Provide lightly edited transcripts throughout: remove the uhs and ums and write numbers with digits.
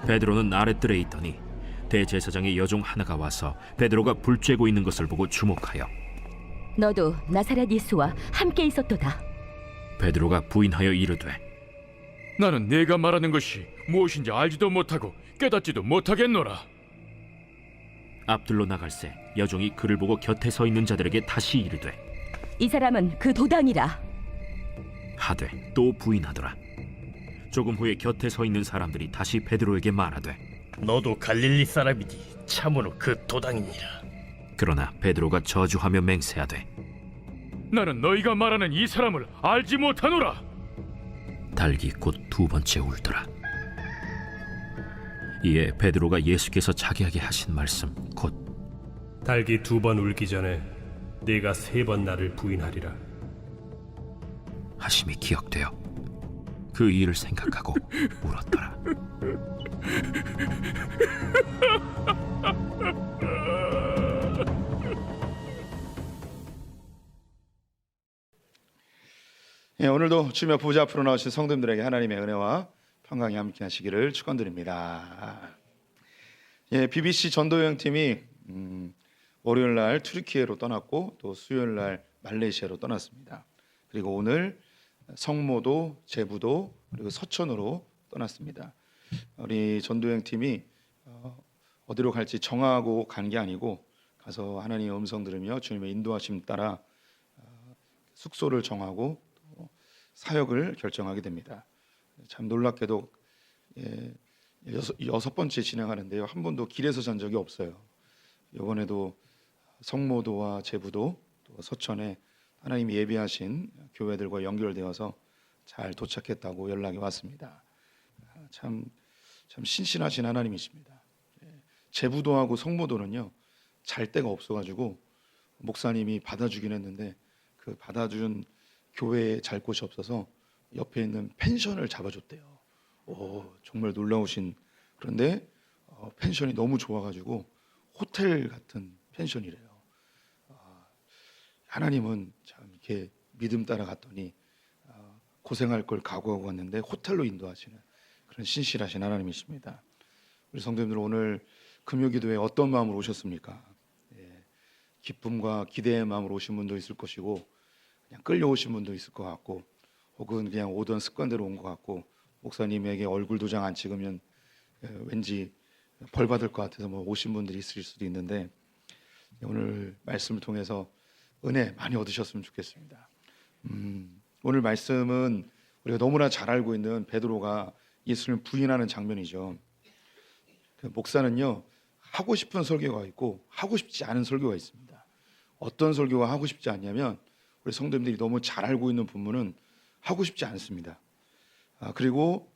베드로는 아랫뜰에 있더니 대제사장의 여종 하나가 와서 베드로가 불 쬐고 있는 것을 보고 주목하여 너도 나사렛 예수와 함께 있었도다. 베드로가 부인하여 이르되 나는 네가 말하는 것이 무엇인지 알지도 못하고 깨닫지도 못하겠노라. 앞들로 나갈새 여종이 그를 보고 곁에 서 있는 자들에게 다시 이르되 이 사람은 그 도당이라. 하되 또 부인하더라. 조금 후에 곁에 서 있는 사람들이 다시 베드로에게 말하되 너도 갈릴리 사람이니 참으로 그 도당이니라. 그러나 베드로가 저주하며 맹세하되 나는 너희가 말하는 이 사람을 알지 못하노라. 달기 곧 두 번째 울더라. 이에 베드로가 예수께서 자기에게 하신 말씀 곧 달기 두 번 울기 전에 네가 세 번 나를 부인하리라. 하심이 기억되어 그 일을 생각하고 울었더라. 예, 오늘도 주님의 보좌 앞으로 나오신 성도님들에게 하나님의 은혜와 평강이 함께 하시기를 축원드립니다. 예, BBC 전도여행팀이 월요일 날 튀르키예로 떠났고 또 수요일 날 말레이시아로 떠났습니다. 그리고 오늘 성모도, 제부도 그리고 서천으로 떠났습니다. 우리 전도여행팀이 어디로 갈지 정하고 간 게 아니고 가서 하나님의 음성 들으며 주님의 인도하심 따라 숙소를 정하고 사역을 결정하게 됩니다. 참 놀랍게도 여섯 번째 진행하는데요, 한 번도 길에서 잔 적이 없어요. 이번에도 성모도와 제부도 또 서천에 하나님이 예비하신 교회들과 연결되어서 잘 도착했다고 연락이 왔습니다. 참 신실하신 하나님이십니다. 제부도하고 성모도는요 잘 데가 없어가지고 목사님이 받아주긴 했는데 그 받아준 교회에 잘 곳이 없어서 옆에 있는 펜션을 잡아줬대요. 정말 놀라우신. 그런데 펜션이 너무 좋아가지고 호텔 같은 펜션이래요. 하나님은 참 이렇게 믿음 따라 갔더니 고생할 걸 각오하고 갔는데 호텔로 인도하시는 그런 신실하신 하나님이십니다. 우리 성도님들 오늘 금요기도에 어떤 마음으로 오셨습니까? 기쁨과 기대의 마음으로 오신 분도 있을 것이고 그냥 끌려오신 분도 있을 것 같고 혹은 그냥 오던 습관대로 온 것 같고 목사님에게 얼굴 도장 안 찍으면 왠지 벌 받을 것 같아서 뭐 오신 분들이 있을 수도 있는데 오늘 말씀을 통해서 은혜 많이 얻으셨으면 좋겠습니다. 오늘 말씀은 우리가 너무나 잘 알고 있는 베드로가 예수님을 부인하는 장면이죠. 그 목사는요 하고 싶은 설교가 있고 하고 싶지 않은 설교가 있습니다. 어떤 설교가 하고 싶지 않냐면 우리 성도님들이 너무 잘 알고 있는 본문은 하고 싶지 않습니다. 그리고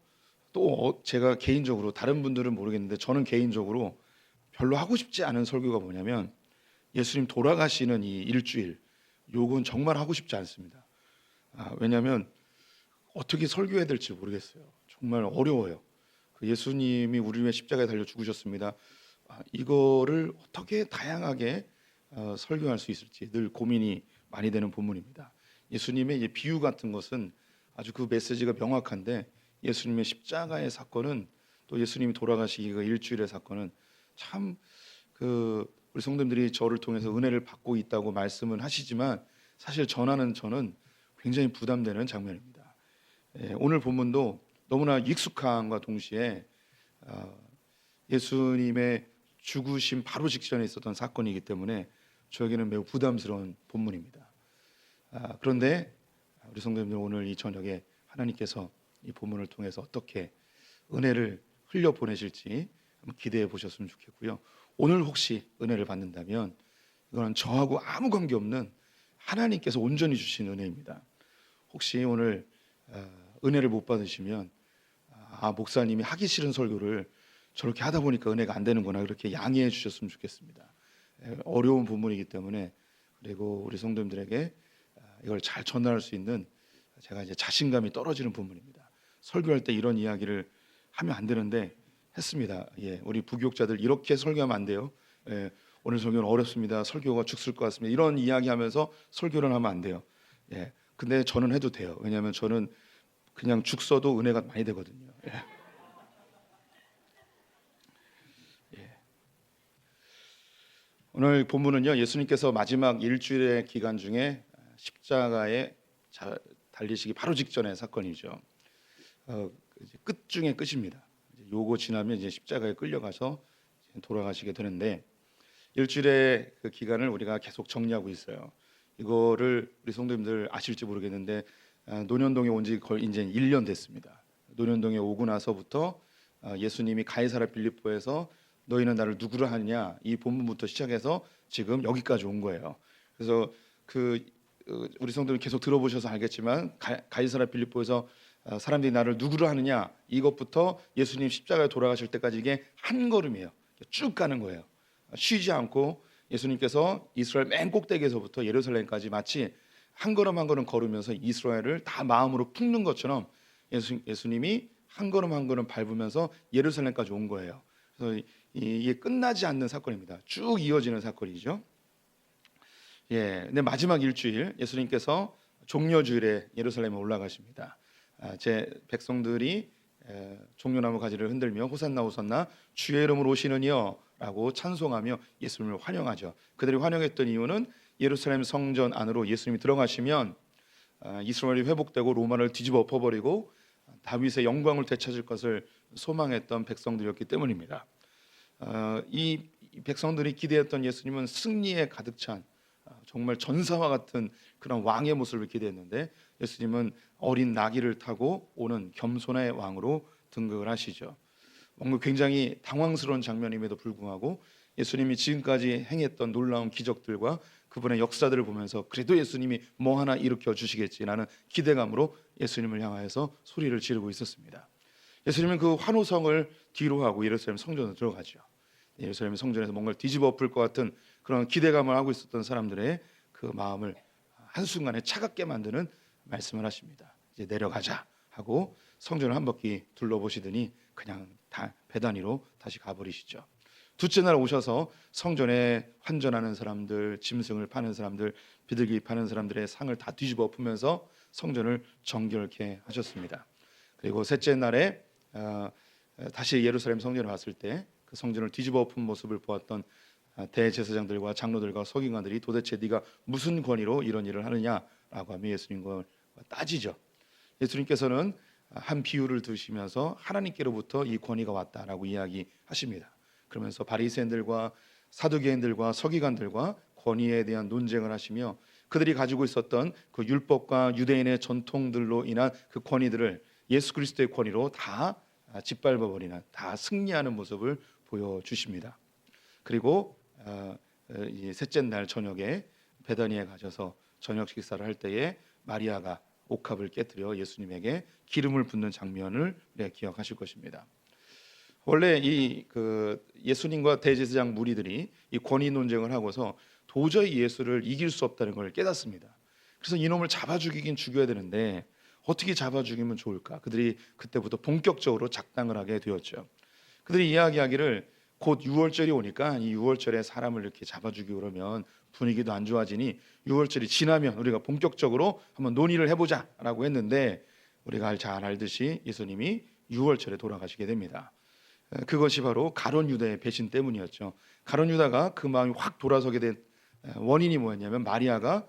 또 제가 개인적으로 다른 분들은 모르겠는데 저는 개인적으로 별로 하고 싶지 않은 설교가 뭐냐면 예수님 돌아가시는 이 일주일 요건 정말 하고 싶지 않습니다. 왜냐하면 어떻게 설교해야 될지 모르겠어요. 정말 어려워요. 예수님이 우리 위해 십자가에 달려 죽으셨습니다. 이거를 어떻게 다양하게 설교할 수 있을지 늘 고민이 많이 되는 본문입니다. 예수님의 비유 같은 것은 아주 그 메시지가 명확한데 예수님의 십자가의 사건은 또 예수님이 돌아가시기가 일주일의 사건은 참 우리 성도님들이 저를 통해서 은혜를 받고 있다고 말씀은 하시지만 사실 전하는 저는 굉장히 부담되는 장면입니다. 오늘 본문도 너무나 익숙함과 동시에 예수님의 죽으심 바로 직전에 있었던 사건이기 때문에 저에게는 매우 부담스러운 본문입니다. 그런데 우리 성도님들 오늘 이 저녁에 하나님께서 이 본문을 통해서 어떻게 은혜를 흘려 보내실지 한번 기대해 보셨으면 좋겠고요. 오늘 혹시 은혜를 받는다면 이거는 저하고 아무 관계없는 하나님께서 온전히 주신 은혜입니다. 혹시 오늘 은혜를 못 받으시면 목사님이 하기 싫은 설교를 저렇게 하다 보니까 은혜가 안 되는구나 그렇게 양해해 주셨으면 좋겠습니다. 어려운 부분이기 때문에 그리고 우리 성도님들에게 이걸 잘 전달할 수 있는 제가 이제 자신감이 떨어지는 부분입니다. 설교할 때 이런 이야기를 하면 안 되는데 했습니다. 우리 부교육자들 이렇게 설교하면 안 돼요. 오늘 설교는 어렵습니다. 설교가 죽을 것 같습니다. 이런 이야기하면서 설교를 하면 안 돼요. 근데 저는 해도 돼요. 왜냐하면 저는 그냥 죽 써도 은혜가 많이 되거든요. 오늘 본문은요, 예수님께서 마지막 일주일의 기간 중에 십자가에 달리시기 바로 직전의 사건이죠. 이제 끝 중에 끝입니다. 요거 지나면 이제 십자가에 끌려가서 돌아가시게 되는데, 일주일의 그 기간을 우리가 계속 정리하고 있어요. 이거를 우리 성도님들 아실지 모르겠는데, 논현동에 온 지 거의 이제 1년 됐습니다. 논현동에 오고 나서부터 예수님이 가이사랴 빌립보에서 너희는 나를 누구로 하느냐, 이 본문부터 시작해서 지금 여기까지 온 거예요. 그래서 우리 성도님 계속 들어보셔서 알겠지만, 가이사랴 빌립보에서 사람들이 나를 누구로 하느냐, 이것부터 예수님 십자가에 돌아가실 때까지 이게 한 걸음이에요. 쭉 가는 거예요. 쉬지 않고 예수님께서 이스라엘 맨 꼭대기에서부터 예루살렘까지 마치 한 걸음 한 걸음 걸으면서 이스라엘을 다 마음으로 품는 것처럼 예수님이 한 걸음 한 걸음 밟으면서 예루살렘까지 온 거예요. 그래서 이게 끝나지 않는 사건입니다. 쭉 이어지는 사건이죠. 근데 마지막 일주일 예수님께서 종려주일에 예루살렘에 올라가십니다. 제 백성들이 종려나무 가지를 흔들며 호산나 호산나 주의 이름으로 오시는 이여라고 찬송하며 예수님을 환영하죠. 그들이 환영했던 이유는 예루살렘 성전 안으로 예수님이 들어가시면 이스라엘이 회복되고 로마를 뒤집어 엎어버리고 다윗의 영광을 되찾을 것을 소망했던 백성들이었기 때문입니다. 이 백성들이 기대했던 예수님은 승리에 가득 찬 정말 전사와 같은 그런 왕의 모습을 기대했는데, 예수님은 어린 나귀를 타고 오는 겸손의 왕으로 등극을 하시죠. 뭔가 굉장히 당황스러운 장면임에도 불구하고 예수님이 지금까지 행했던 놀라운 기적들과 그분의 역사들을 보면서 그래도 예수님이 뭐 하나 일으켜 주시겠지라는 기대감으로 예수님을 향하여서 소리를 지르고 있었습니다. 예수님은 그 환호성을 뒤로 하고 예루살렘 성전으로 들어가죠. 예루살렘 성전에서 뭔가를 뒤집어 엎을 것 같은 그런 기대감을 하고 있었던 사람들의 그 마음을 한순간에 차갑게 만드는 말씀을 하십니다. 이제 내려가자 하고 성전을 한 바퀴 둘러보시더니 그냥 다 배단위로 다시 가버리시죠. 둘째 날 오셔서 성전에 환전하는 사람들, 짐승을 파는 사람들, 비둘기 파는 사람들의 상을 다 뒤집어 엎으면서 성전을 정결케 하셨습니다. 그리고 셋째 날에 다시 예루살렘 성전에 왔을 때 그 성전을 뒤집어 엎은 모습을 보았던 대제사장들과 장로들과 서기관들이 도대체 네가 무슨 권위로 이런 일을 하느냐라고 하며 예수님과 따지죠. 예수님께서는 한 비유를 드시면서 하나님께로부터 이 권위가 왔다라고 이야기하십니다. 그러면서 바리새인들과 사두개인들과 서기관들과 권위에 대한 논쟁을 하시며 그들이 가지고 있었던 그 율법과 유대인의 전통들로 인한 그 권위들을 예수 그리스도의 권위로 다 짓밟아버리는, 다 승리하는 모습을 보여주십니다. 그리고 이 셋째 날 저녁에 베다니에 가셔서 저녁 식사를 할 때에 마리아가 옥합을 깨뜨려 예수님에게 기름을 붓는 장면을 기억하실 것입니다. 원래 예수님과 대제사장 무리들이 이 권위 논쟁을 하고서 도저히 예수를 이길 수 없다는 걸 깨닫습니다. 그래서 이놈을 잡아 죽이긴 죽여야 되는데 어떻게 잡아 죽이면 좋을까? 그들이 그때부터 본격적으로 작당을 하게 되었죠. 그들이 이야기하기를 곧 6월절이 오니까 이 6월절에 사람을 이렇게 잡아 죽이고 그러면 분위기도 안 좋아지니 6월절이 지나면 우리가 본격적으로 한번 논의를 해보자라고 했는데, 우리가 잘 알듯이 예수님이 6월절에 돌아가시게 됩니다. 그것이 바로 가룟 유다의 배신 때문이었죠. 가룟 유다가 그 마음이 확 돌아서게 된 원인이 뭐였냐면, 마리아가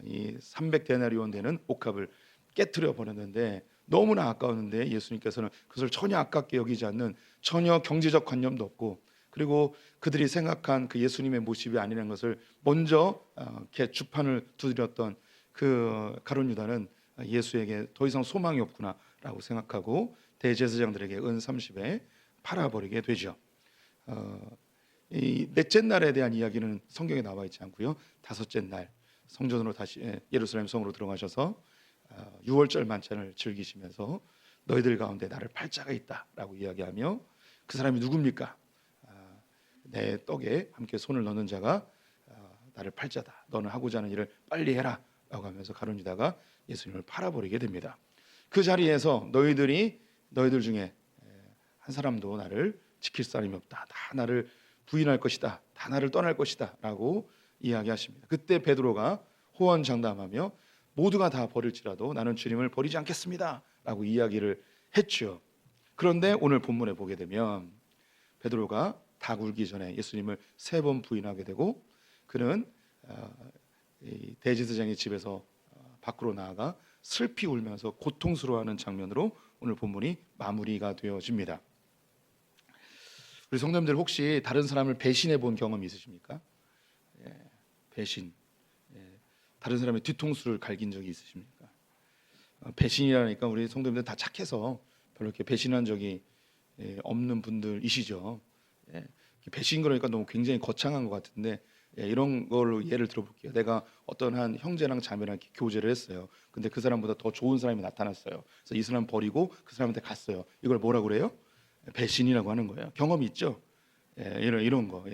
이 300데나리온 되는 옥합을 깨트려 버렸는데 너무나 아까웠는데 예수님께서는 그것을 전혀 아깝게 여기지 않는, 전혀 경제적 관념도 없고, 그리고 그들이 생각한 그 예수님의 모습이 아니라는 것을 먼저 이렇게 주판을 두드렸던 그 가룟 유다는 예수에게 더 이상 소망이 없구나라고 생각하고 대제사장들에게 은 30에 팔아버리게 되죠. 이 넷째 날에 대한 이야기는 성경에 나와 있지 않고요. 다섯째 날 성전으로 다시 예루살렘 성으로 들어가셔서 6월절 만찬을 즐기시면서 너희들 가운데 나를 팔 자가 있다라고 이야기하며, 그 사람이 누굽니까? 내 떡에 함께 손을 넣는 자가 나를 팔 자다. 너는 하고자 하는 일을 빨리 해라 라고 하면서 가룟 유다가 예수님을 팔아버리게 됩니다. 그 자리에서 너희들 중에 한 사람도 나를 지킬 사람이 없다. 다 나를 부인할 것이다. 다 나를 떠날 것이다 라고 이야기하십니다. 그때 베드로가 호언장담하며 모두가 다 버릴지라도 나는 주님을 버리지 않겠습니다 라고 이야기를 했죠. 그런데 오늘 본문에 보게 되면 베드로가 닭 울기 전에 예수님을 3번 부인하게 되고 그는 이 대제사장의 집에서 밖으로 나아가 슬피 울면서 고통스러워하는 장면으로 오늘 본문이 마무리가 되어집니다. 우리 성도님들 혹시 다른 사람을 배신해 본 경험이 있으십니까? 배신, 다른 사람의 뒤통수를 갈긴 적이 있으십니까? 배신이라니까 우리 성도님들 다 착해서 별로 이렇게 배신한 적이 없는 분들이시죠. 배신 그러니까 너무 굉장히 거창한 것 같은데 이런 걸로 예를 들어볼게요. 내가 어떤 한 형제랑 자매랑 이렇게 교제를 했어요. 근데 그 사람보다 더 좋은 사람이 나타났어요. 그래서 이 사람 버리고 그 사람한테 갔어요. 이걸 뭐라고 그래요? 배신이라고 하는 거예요. 경험이 있죠? 이런 거.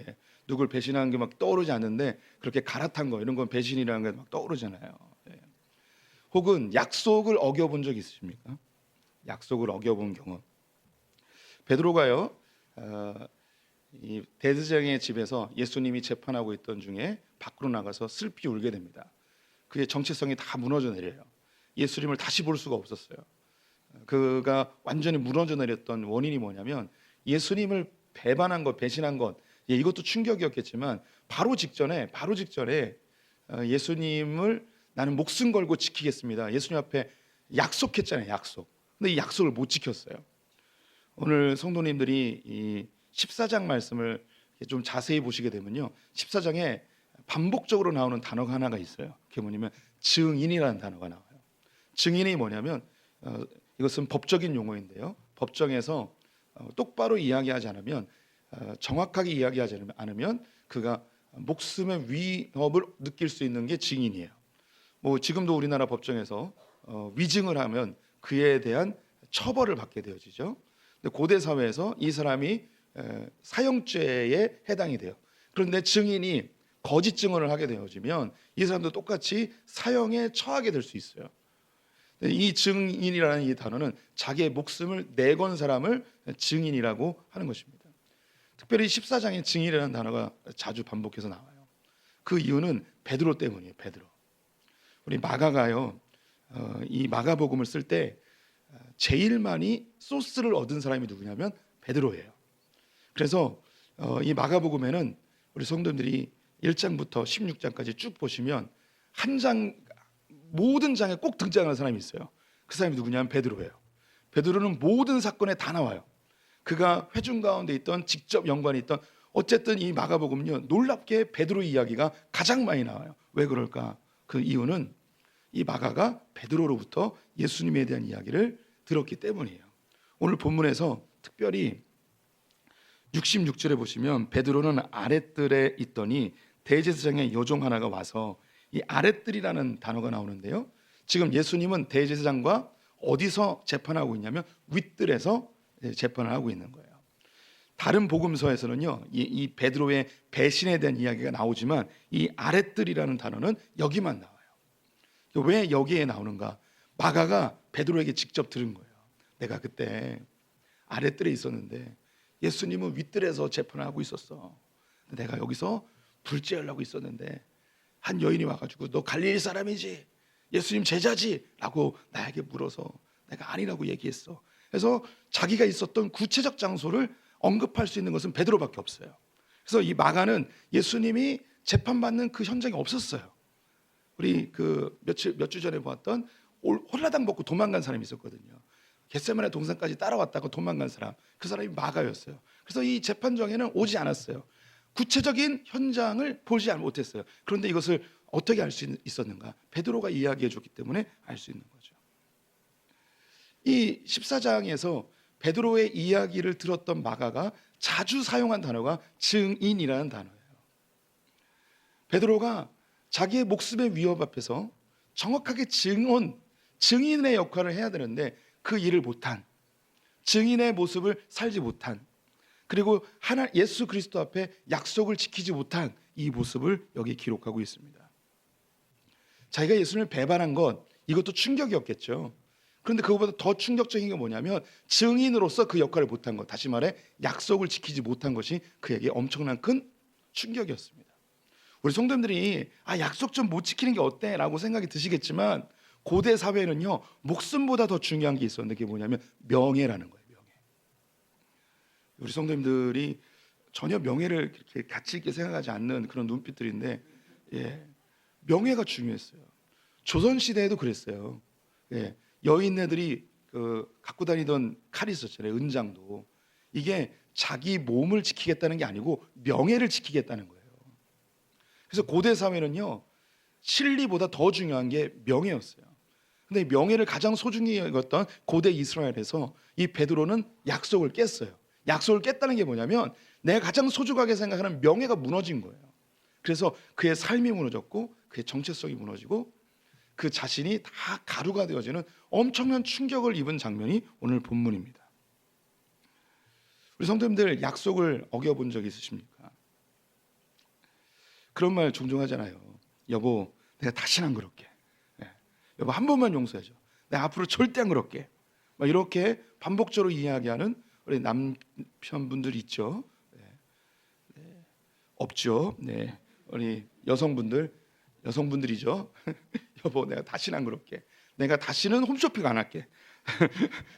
누굴 배신한 게 막 떠오르지 않는데 그렇게 갈아탄 거 이런 건 배신이라는 게 막 떠오르잖아요. 혹은 약속을 어겨본 적 있으십니까? 약속을 어겨본 경험. 베드로가요. 이 대제사장의 집에서 예수님이 재판하고 있던 중에 밖으로 나가서 슬피 울게 됩니다. 그의 정체성이 다 무너져 내려요. 예수님을 다시 볼 수가 없었어요. 그가 완전히 무너져 내렸던 원인이 뭐냐면 예수님을 배반한 것, 배신한 것, 이것도 충격이었겠지만 바로 직전에 예수님을 나는 목숨 걸고 지키겠습니다. 예수님 앞에 약속했잖아요, 약속. 근데 이 약속을 못 지켰어요. 오늘 성도님들이 이 14장 말씀을 좀 자세히 보시게 되면요, 14장에 반복적으로 나오는 단어가 하나가 있어요. 그게 뭐냐면 증인이라는 단어가 나와요. 증인이 뭐냐면 이것은 법적인 용어인데요. 법정에서 똑바로 이야기하지 않으면 정확하게 이야기하지 않으면 그가 목숨의 위협을 느낄 수 있는 게 증인이에요. 뭐 지금도 우리나라 법정에서 위증을 하면 그에 대한 처벌을 받게 되어지죠. 근데 고대 사회에서 이 사람이 사형죄에 해당이 돼요. 그런데 증인이 거짓 증언을 하게 되어지면 이 사람도 똑같이 사형에 처하게 될 수 있어요. 이 증인이라는 이 단어는 자기의 목숨을 내건 사람을 증인이라고 하는 것입니다. 특별히 14장에 증인이라는 단어가 자주 반복해서 나와요. 그 이유는 베드로 때문이에요. 베드로. 우리 마가가요, 이 마가복음을 쓸 때 제일 많이 소스를 얻은 사람이 누구냐면 베드로예요. 그래서 이 마가복음에는 우리 성도님들이 1장부터 16장까지 쭉 보시면 한 장, 모든 장에 꼭 등장하는 사람이 있어요. 그 사람이 누구냐면 베드로예요. 베드로는 모든 사건에 다 나와요. 그가 회중 가운데 있던, 직접 연관이 있던, 어쨌든 이 마가복음은요, 놀랍게 베드로 이야기가 가장 많이 나와요. 왜 그럴까? 그 이유는 이 마가가 베드로로부터 예수님에 대한 이야기를 들었기 때문이에요. 오늘 본문에서 특별히 66절에 보시면 베드로는 아랫뜰에 있더니 대제사장의 여종 하나가 와서, 이 아랫뜰이라는 단어가 나오는데요, 지금 예수님은 대제사장과 어디서 재판하고 있냐면 윗뜰에서 재판을 하고 있는 거예요. 다른 복음서에서는요, 이 베드로의 배신에 대한 이야기가 나오지만 이 아랫뜰이라는 단어는 여기만 나와요. 왜 여기에 나오는가? 마가가 베드로에게 직접 들은 거예요. 내가 그때 아랫뜰에 있었는데 예수님은 윗뜰에서 재판을 하고 있었어. 내가 여기서 불제하려고 있었는데 한 여인이 와가지고 너 갈릴리 사람이지? 예수님 제자지? 라고 나에게 물어서 내가 아니라고 얘기했어. 그래서 자기가 있었던 구체적 장소를 언급할 수 있는 것은 베드로밖에 없어요. 그래서 이 마가는 예수님이 재판받는 그 현장에 없었어요. 우리 그 몇 주 전에 보았던 홀라당 먹고 도망간 사람이 있었거든요. 겟세마네 동산까지 따라왔다가 도망간 사람, 그 사람이 마가였어요. 그래서 이 재판정에는 오지 않았어요. 구체적인 현장을 보지 못했어요. 그런데 이것을 어떻게 알 수 있었는가? 베드로가 이야기해 줬기 때문에 알 수 있는 거죠. 이 14장에서 베드로의 이야기를 들었던 마가가 자주 사용한 단어가 증인이라는 단어예요. 베드로가 자기의 목숨의 위협 앞에서 정확하게 증인의 역할을 해야 되는데 그 일을 못한, 증인의 모습을 살지 못한, 그리고 예수 그리스도 앞에 약속을 지키지 못한 이 모습을 여기 기록하고 있습니다. 자기가 예수님을 배반한 것, 이것도 충격이었겠죠. 그런데 그것보다 더 충격적인 게 뭐냐면 증인으로서 그 역할을 못한 것, 다시 말해 약속을 지키지 못한 것이 그에게 엄청난 큰 충격이었습니다. 우리 성도님들이 약속 좀 못 지키는 게 어때? 라고 생각이 드시겠지만 고대 사회에는요, 목숨보다 더 중요한 게 있었는데 그게 뭐냐면 명예라는 거예요. 명예. 우리 성도님들이 전혀 명예를 그렇게 가치 있게 생각하지 않는 그런 눈빛들인데, 명예가 중요했어요. 조선 시대에도 그랬어요. 여인네들이 갖고 다니던 칼이 있었잖아요. 은장도. 이게 자기 몸을 지키겠다는 게 아니고 명예를 지키겠다는 거예요. 그래서 고대 사회는요, 실리보다 더 중요한 게 명예였어요. 근데 명예를 가장 소중히 여겼던 고대 이스라엘에서 이 베드로는 약속을 깼어요. 약속을 깼다는 게 뭐냐면 내가 가장 소중하게 생각하는 명예가 무너진 거예요. 그래서 그의 삶이 무너졌고 그의 정체성이 무너지고 그 자신이 다 가루가 되어지는 엄청난 충격을 입은 장면이 오늘 본문입니다. 우리 성도님들, 약속을 어겨본 적 있으십니까? 그런 말 종종 하잖아요. 여보, 내가 다시는 안 그럴게. 여보, 한 번만 용서해줘. 내가 앞으로 절대 안 그럴게. 막 이렇게 반복적으로 이야기하는 우리 남편분들 있죠? 없죠? 네, 우리 여성분들이죠. 여보, 내가 다시는 안 그럴게. 내가 다시는 홈쇼핑 안 할게.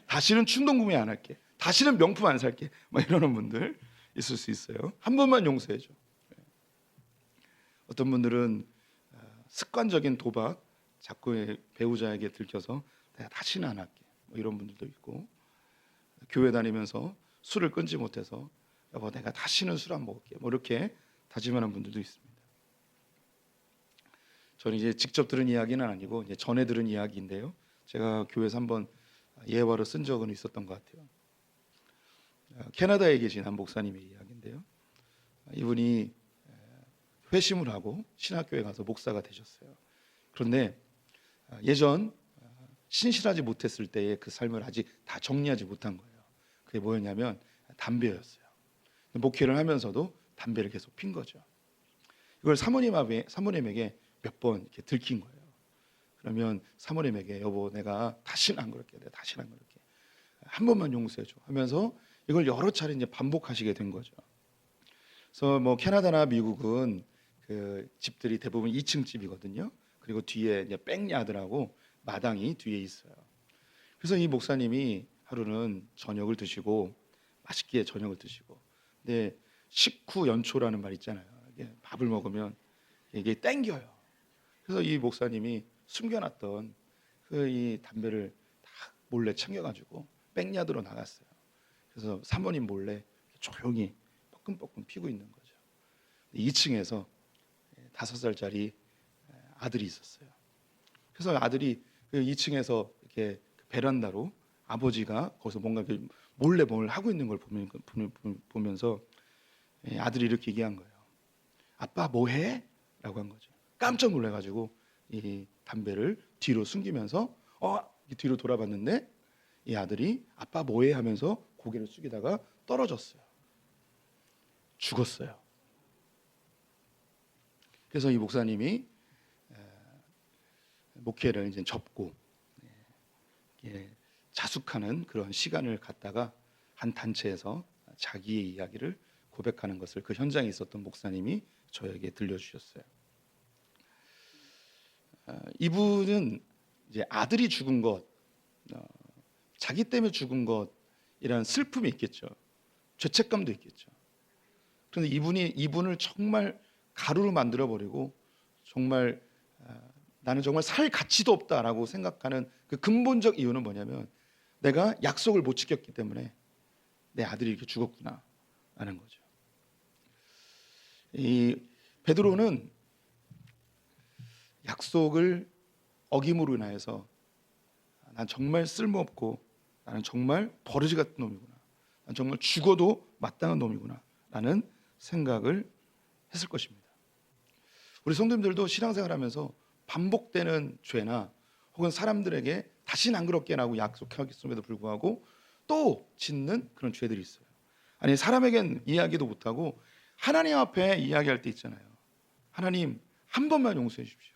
다시는 충동 구매 안 할게. 다시는 명품 안 살게. 막 이러는 분들 있을 수 있어요. 한 번만 용서해줘. 어떤 분들은 습관적인 도박, 자꾸 배우자에게 들켜서 내가 다시는 안 할게. 뭐 이런 분들도 있고, 교회 다니면서 술을 끊지 못해서 여보, 내가 다시는 술 안 먹을게. 뭐 이렇게 다짐하는 분들도 있습니다. 저는 이제 직접 들은 이야기는 아니고 이제 전해 들은 이야기인데요. 제가 교회에서 한번 예화로 쓴 적은 있었던 것 같아요. 캐나다에 계신 한 목사님의 이야기인데요. 이분이 회심을 하고 신학교에 가서 목사가 되셨어요. 그런데 예전 신실하지 못했을 때의 그 삶을 아직 다 정리하지 못한 거예요. 그게 뭐였냐면 담배였어요. 목회를 하면서도 담배를 계속 핀 거죠. 이걸 사모님에게 몇 번 이렇게 들킨 거예요. 그러면 사모님에게 여보, 내가 다시는 안 그럴게. 내가 다시는 안 그럴게. 한 번만 용서해줘 하면서 이걸 여러 차례 이제 반복하시게 된 거죠. 그래서 뭐 캐나다나 미국은 그 집들이 대부분 2층 집이거든요. 그리고 뒤에 이제 백야드라고 마당이 뒤에 있어요. 그래서 이 목사님이 하루는 저녁을 드시고 맛있게 저녁을 드시고, 근데 식후 연초라는 말 있잖아요. 이게 밥을 먹으면 이게 땡겨요. 그래서 이 목사님이 숨겨놨던 그 이 담배를 다 몰래 챙겨가지고 백야드로 나갔어요. 그래서 사모님 몰래 조용히 뻐끔뻐끔 피고 있는 거죠. 2층에서 5살짜리 아들이 있었어요. 그래서 아들이 그 2층에서 이렇게 베란다로 아버지가 거기서 뭔가 몰래 뭘 하고 있는 걸 보면서 아들이 이렇게 얘기한 거예요. 아빠 뭐 해? 라고 한 거죠. 깜짝 놀래가지고 이 담배를 뒤로 숨기면서 뒤로 돌아봤는데 이 아들이 아빠 뭐 해? 하면서 고개를 숙이다가 떨어졌어요. 죽었어요. 그래서 이 목사님이 목회를 이제 접고 자숙하는 그런 시간을 갖다가 한 단체에서 자기의 이야기를 고백하는 것을 그 현장에 있었던 목사님이 저에게 들려주셨어요. 이분은 이제 아들이 죽은 것, 자기 때문에 죽은 것이라는 슬픔이 있겠죠. 죄책감도 있겠죠. 그런데 이분을 정말 가루로 만들어 버리고 정말 나는 정말 살 가치도 없다라고 생각하는 그 근본적 이유는 뭐냐면 내가 약속을 못 지켰기 때문에 내 아들이 이렇게 죽었구나 라는 거죠. 이 베드로는 약속을 어김으로 인하여서 난 정말 쓸모없고 나는 정말 버러지 같은 놈이구나, 난 정말 죽어도 마땅한 놈이구나 라는 생각을 했을 것입니다. 우리 성도님들도 신앙생활하면서 반복되는 죄나 혹은 사람들에게 다시는 안 그럴게라고 약속했음에도 불구하고 또 짓는 그런 죄들이 있어요. 아니, 사람에겐 이야기도 못하고 하나님 앞에 이야기할 때 있잖아요. 하나님, 한 번만 용서해 주십시오.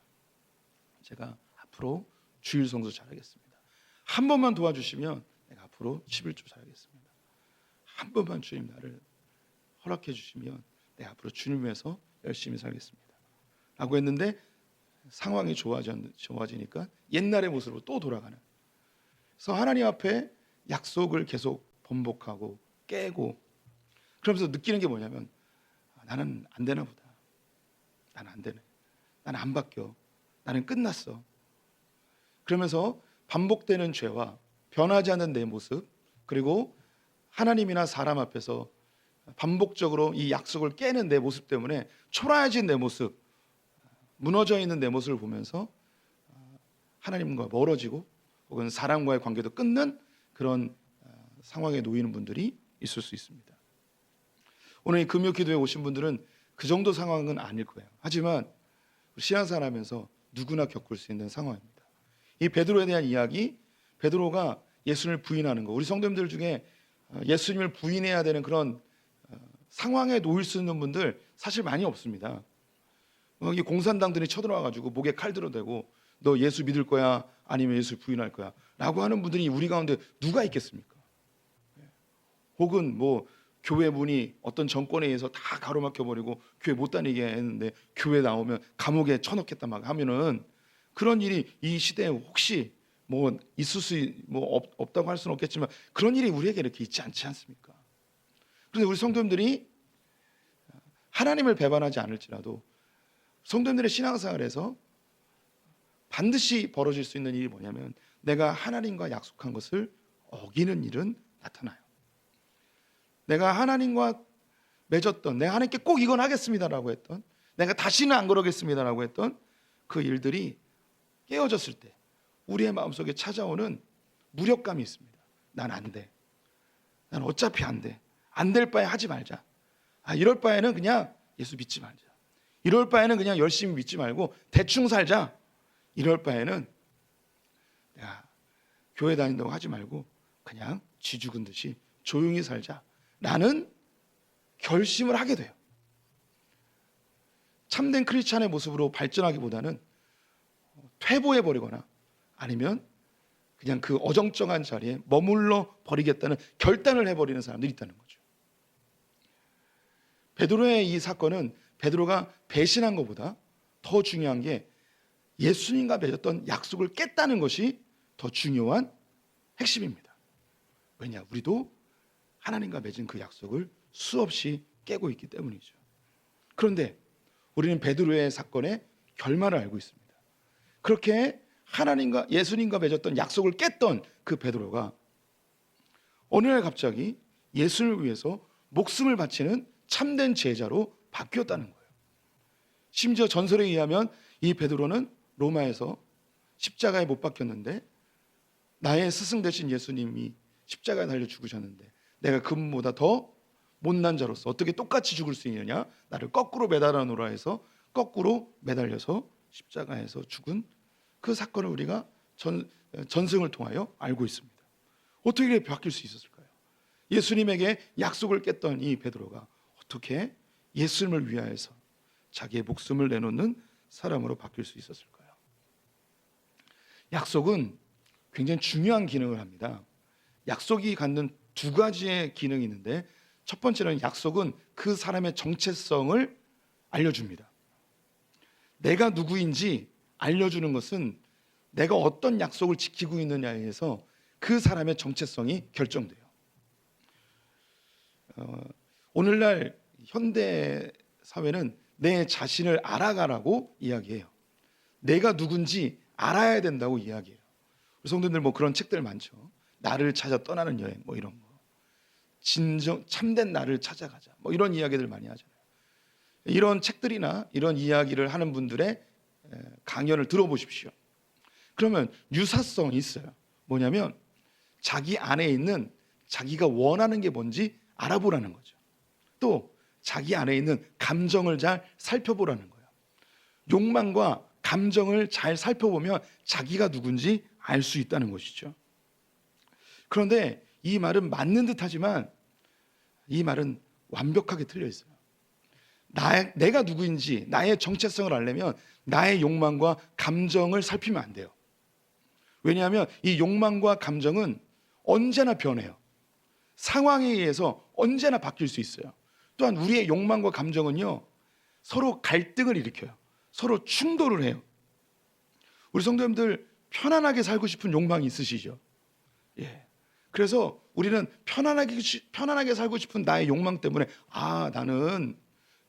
제가 앞으로 주일 성수 잘하겠습니다. 한 번만 도와주시면 내가 앞으로 11조 잘하겠습니다. 한 번만 주님 나를 허락해 주시면 내가 앞으로 주님 위해서 열심히 살겠습니다 라고 했는데 상황이 좋아지니까 옛날의 모습으로 또 돌아가는. 그래서 하나님 앞에 약속을 계속 번복하고 깨고, 그러면서 느끼는 게 뭐냐면 나는 안 되나 보다. 나는 안 되네. 나는 안 바뀌어. 나는 끝났어. 그러면서 반복되는 죄와 변하지 않는 내 모습, 그리고 하나님이나 사람 앞에서 반복적으로 이 약속을 깨는 내 모습 때문에 초라해진 내 모습, 무너져 있는 내 모습을 보면서 하나님과 멀어지고 혹은 사람과의 관계도 끊는 그런 상황에 놓이는 분들이 있을 수 있습니다. 오늘 이 금요 기도에 오신 분들은 그 정도 상황은 아닐 거예요. 하지만 신앙생활하면서 누구나 겪을 수 있는 상황입니다. 이 베드로에 대한 이야기, 베드로가 예수님을 부인하는 거, 우리 성도님들 중에 예수님을 부인해야 되는 그런 상황에 놓일 수 있는 분들 사실 많이 없습니다. 이 공산당들이 쳐들어와가지고 목에 칼 들어대고 너 예수 믿을 거야 아니면 예수 부인할 거야 라고 하는 분들이 우리 가운데 누가 있겠습니까? 혹은 뭐 교회 문이 어떤 정권에 의해서 다 가로막혀버리고 교회 못 다니게 했는데 교회 나오면 감옥에 쳐넣겠다 막 하면은 그런 일이 이 시대에 혹시 뭐 있을 수 뭐 없다고 할 수는 없겠지만 그런 일이 우리에게 이렇게 있지 않지 않습니까? 그런데 우리 성도님들이 하나님을 배반하지 않을지라도 성도님들의 신앙생활에서 반드시 벌어질 수 있는 일이 뭐냐면 내가 하나님과 약속한 것을 어기는 일은 나타나요. 내가 하나님과 맺었던, 내가 하나님께 꼭 이건 하겠습니다라고 했던, 내가 다시는 안 그러겠습니다라고 했던 그 일들이 깨어졌을 때 우리의 마음속에 찾아오는 무력감이 있습니다. 난 안 돼. 난 어차피 안 돼. 안 될 바에 하지 말자. 이럴 바에는 그냥 예수 믿지 말자. 이럴 바에는 그냥 열심히 믿지 말고 대충 살자. 이럴 바에는 내가 교회 다닌다고 하지 말고 그냥 쥐 죽은 듯이 조용히 살자 라는 결심을 하게 돼요. 참된 크리스찬의 모습으로 발전하기보다는 퇴보해버리거나 아니면 그냥 그 어정쩡한 자리에 머물러 버리겠다는 결단을 해버리는 사람들이 있다는 거죠. 베드로의 이 사건은 베드로가 배신한 것보다 더 중요한 게 예수님과 맺었던 약속을 깼다는 것이 더 중요한 핵심입니다. 왜냐? 우리도 하나님과 맺은 그 약속을 수없이 깨고 있기 때문이죠. 그런데 우리는 베드로의 사건의 결말을 알고 있습니다. 그렇게 하나님과 예수님과 맺었던 약속을 깼던 그 베드로가 어느 날 갑자기 예수를 위해서 목숨을 바치는 참된 제자로 바뀌었다는 거예요. 심지어 전설에 의하면 이 베드로는 로마에서 십자가에 못 박혔는데 나의 스승 되신 예수님이 십자가에 달려 죽으셨는데 내가 그분보다 더 못난 자로서 어떻게 똑같이 죽을 수 있느냐, 나를 거꾸로 매달아 놓으라 해서 거꾸로 매달려서 십자가에서 죽은 그 사건을 우리가 전승을 통하여 알고 있습니다. 어떻게 이렇게 바뀔 수 있었을까요? 예수님에게 약속을 깼던 이 베드로가 어떻게 예수님을 위하여서 자기의 목숨을 내놓는 사람으로 바뀔 수 있었을까요? 약속은 굉장히 중요한 기능을 합니다. 약속이 갖는 두 가지의 기능이 있는데 첫 번째는 약속은 그 사람의 정체성을 알려줍니다. 내가 누구인지 알려주는 것은 내가 어떤 약속을 지키고 있느냐에 의해서 그 사람의 정체성이 결정돼요. 오늘날 현대 사회는 내 자신을 알아가라고 이야기해요. 내가 누군지 알아야 된다고 이야기해요. 우리 성도님들 뭐 그런 책들 많죠. 나를 찾아 떠나는 여행 뭐 이런 거. 진정 참된 나를 찾아가자 뭐 이런 이야기들 많이 하잖아요. 이런 책들이나 이런 이야기를 하는 분들의 강연을 들어보십시오. 그러면 유사성이 있어요. 뭐냐면 자기 안에 있는 자기가 원하는 게 뭔지 알아보라는 거죠. 또 자기 안에 있는 감정을 잘 살펴보라는 거예요. 욕망과 감정을 잘 살펴보면 자기가 누군지 알 수 있다는 것이죠. 그런데 이 말은 맞는 듯하지만 이 말은 완벽하게 틀려 있어요. 내가 누구인지 나의 정체성을 알려면 나의 욕망과 감정을 살피면 안 돼요. 왜냐하면 이 욕망과 감정은 언제나 변해요. 상황에 의해서 언제나 바뀔 수 있어요. 또한 우리의 욕망과 감정은요 서로 갈등을 일으켜요. 서로 충돌을 해요. 우리 성도님들 편안하게 살고 싶은 욕망이 있으시죠? 예. 그래서 우리는 편안하게 살고 싶은 나의 욕망 때문에 나는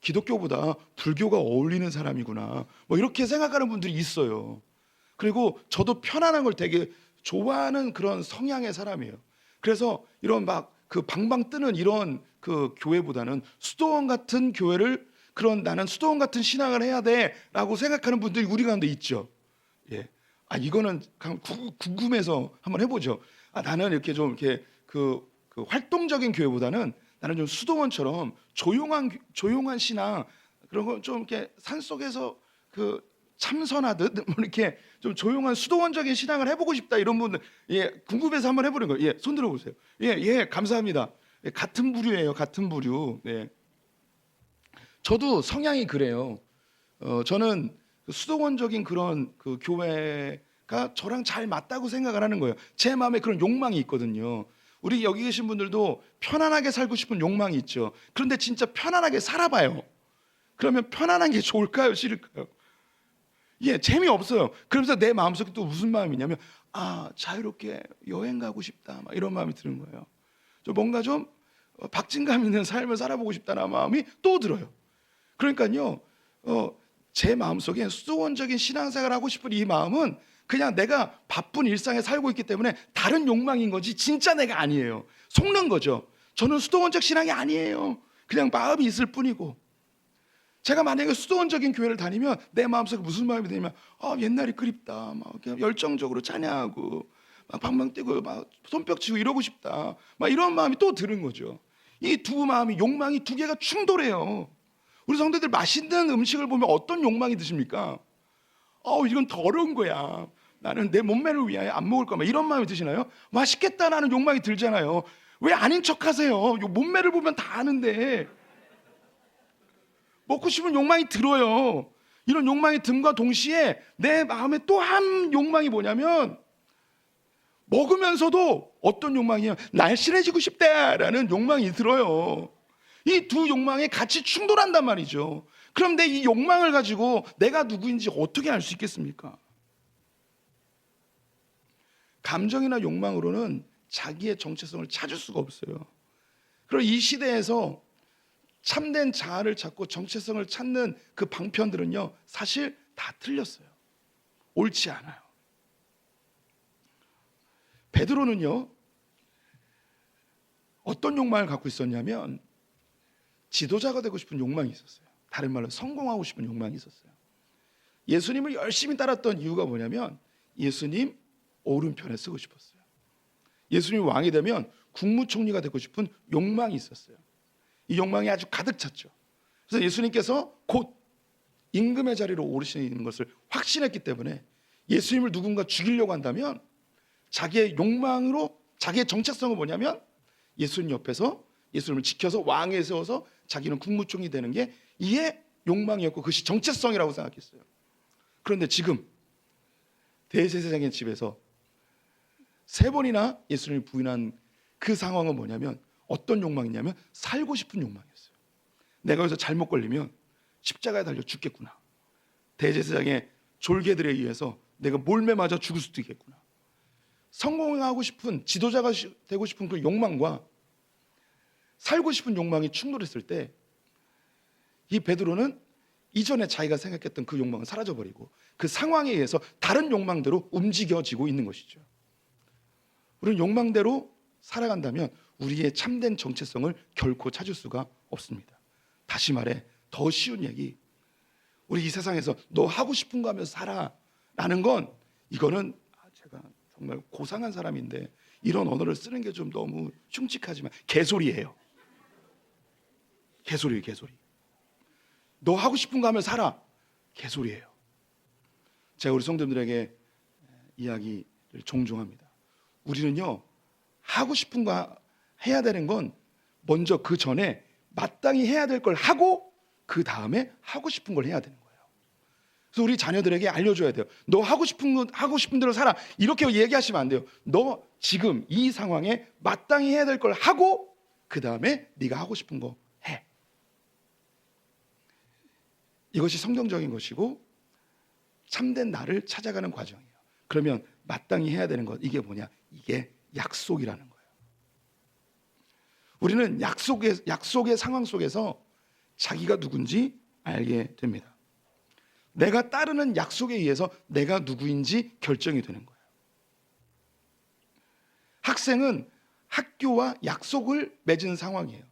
기독교보다 불교가 어울리는 사람이구나. 뭐 이렇게 생각하는 분들이 있어요. 그리고 저도 편안한 걸 되게 좋아하는 그런 성향의 사람이에요. 그래서 이런 막 그 방방 뜨는 이런 그 교회보다는 수도원 같은 교회를, 그런 나는 수도원 같은 신앙을 해야 돼라고 생각하는 분들이 우리 가운데 있죠. 예. 이거는 궁금해서 한번 해보죠. 나는 이렇게 좀 이렇게 그 활동적인 교회보다는 나는 좀 수도원처럼 조용한 신앙, 그런 거 좀 이렇게 산 속에서 그 참선하듯 뭐 이렇게 좀 조용한 수도원적인 신앙을 해보고 싶다, 이런 분들, 예, 궁금해서 한번 해보는 거예요. 예, 손 들어보세요. 예, 감사합니다. 예, 같은 부류예요, 같은 부류. 네. 저도 성향이 그래요. 저는 수도원적인 그런 그 교회가 저랑 잘 맞다고 생각을 하는 거예요. 제 마음에 그런 욕망이 있거든요. 우리 여기 계신 분들도 편안하게 살고 싶은 욕망이 있죠. 그런데 진짜 편안하게 살아봐요. 그러면 편안한 게 좋을까요, 싫을까요? 예, 재미없어요. 그러면서 내 마음속에 또 무슨 마음이냐면, 자유롭게 여행 가고 싶다, 막 이런 마음이 드는 거예요. 뭔가 좀 박진감 있는 삶을 살아보고 싶다는 마음이 또 들어요. 그러니까요, 제 마음속에 수도원적인 신앙생활을 하고 싶은 이 마음은 그냥 내가 바쁜 일상에 살고 있기 때문에 다른 욕망인 거지 진짜 내가 아니에요. 속는 거죠. 저는 수도원적 신앙이 아니에요. 그냥 마음이 있을 뿐이고, 제가 만약에 수도원적인 교회를 다니면 내 마음속에 무슨 마음이 드냐면, 옛날이 그립다, 막 그냥 열정적으로 찬양하고 막 방방 뛰고 막 손뼉 치고 이러고 싶다, 막 이런 마음이 또 드는 거죠. 이 두 마음이, 욕망이 두 개가 충돌해요. 우리 성도들 맛있는 음식을 보면 어떤 욕망이 드십니까? 이건 더러운 거야, 나는 내 몸매를 위하여 안 먹을 거야, 막 이런 마음이 드시나요? 맛있겠다라는 욕망이 들잖아요. 왜 아닌 척하세요? 몸매를 보면 다 아는데. 먹고 싶은 욕망이 들어요. 이런 욕망이 듦과 동시에 내 마음에 또 한 욕망이 뭐냐면, 먹으면서도 어떤 욕망이냐, 날씬해지고 싶다라는 욕망이 들어요. 이 두 욕망이 같이 충돌한단 말이죠. 그런데 이 욕망을 가지고 내가 누구인지 어떻게 알 수 있겠습니까? 감정이나 욕망으로는 자기의 정체성을 찾을 수가 없어요. 그리고 이 시대에서 참된 자아를 찾고 정체성을 찾는 그 방편들은요, 사실 다 틀렸어요. 옳지 않아요. 베드로는요, 어떤 욕망을 갖고 있었냐면, 지도자가 되고 싶은 욕망이 있었어요. 다른 말로 성공하고 싶은 욕망이 있었어요. 예수님을 열심히 따랐던 이유가 뭐냐면, 예수님 오른편에 서고 싶었어요. 예수님이 왕이 되면 국무총리가 되고 싶은 욕망이 있었어요. 이 욕망이 아주 가득 찼죠. 그래서 예수님께서 곧 임금의 자리로 오르시는 것을 확신했기 때문에 예수님을 누군가 죽이려고 한다면 자기의 욕망으로, 자기의 정체성은 뭐냐면 예수님 옆에서 예수님을 지켜서 왕위에 세워서 자기는 국무총리 되는 게 이의 욕망이었고, 그것이 정체성이라고 생각했어요. 그런데 지금 대제사장의 집에서 3번이나 예수님을 부인한 그 상황은 뭐냐면, 어떤 욕망이냐면 살고 싶은 욕망이었어요. 내가 여기서 잘못 걸리면 십자가에 달려 죽겠구나, 대제사장의 졸개들에 의해서 내가 몰매 맞아 죽을 수도 있겠구나. 성공하고 싶은, 지도자가 되고 싶은 그 욕망과 살고 싶은 욕망이 충돌했을 때, 이 베드로는 이전에 자기가 생각했던 그 욕망은 사라져버리고 그 상황에 의해서 다른 욕망대로 움직여지고 있는 것이죠. 우리는 욕망대로 살아간다면 우리의 참된 정체성을 결코 찾을 수가 없습니다. 다시 말해, 더 쉬운 얘기, 우리 이 세상에서 너 하고 싶은 거 하면서 살아 라는 건, 이거는 제가 정말 고상한 사람인데 이런 언어를 쓰는 게 좀 너무 흉측하지만 개소리예요. 개소리예요, 개소리. 너 하고 싶은 거 하면서 살아, 개소리예요. 제가 우리 성도들에게 이야기를 종종 합니다. 우리는요, 하고 싶은 거 해야 되는 건 먼저 그 전에 마땅히 해야 될 걸 하고 그 다음에 하고 싶은 걸 해야 되는 거예요. 그래서 우리 자녀들에게 알려줘야 돼요. 너 하고 싶은 대로 살아, 이렇게 얘기하시면 안 돼요. 너 지금 이 상황에 마땅히 해야 될 걸 하고 그 다음에 네가 하고 싶은 거 해. 이것이 성경적인 것이고 참된 나를 찾아가는 과정이에요. 그러면 마땅히 해야 되는 것, 이게 뭐냐? 이게 약속이라는 거예요. 우리는 약속의 상황 속에서 자기가 누군지 알게 됩니다. 내가 따르는 약속에 의해서 내가 누구인지 결정이 되는 거예요. 학생은 학교와 약속을 맺은 상황이에요.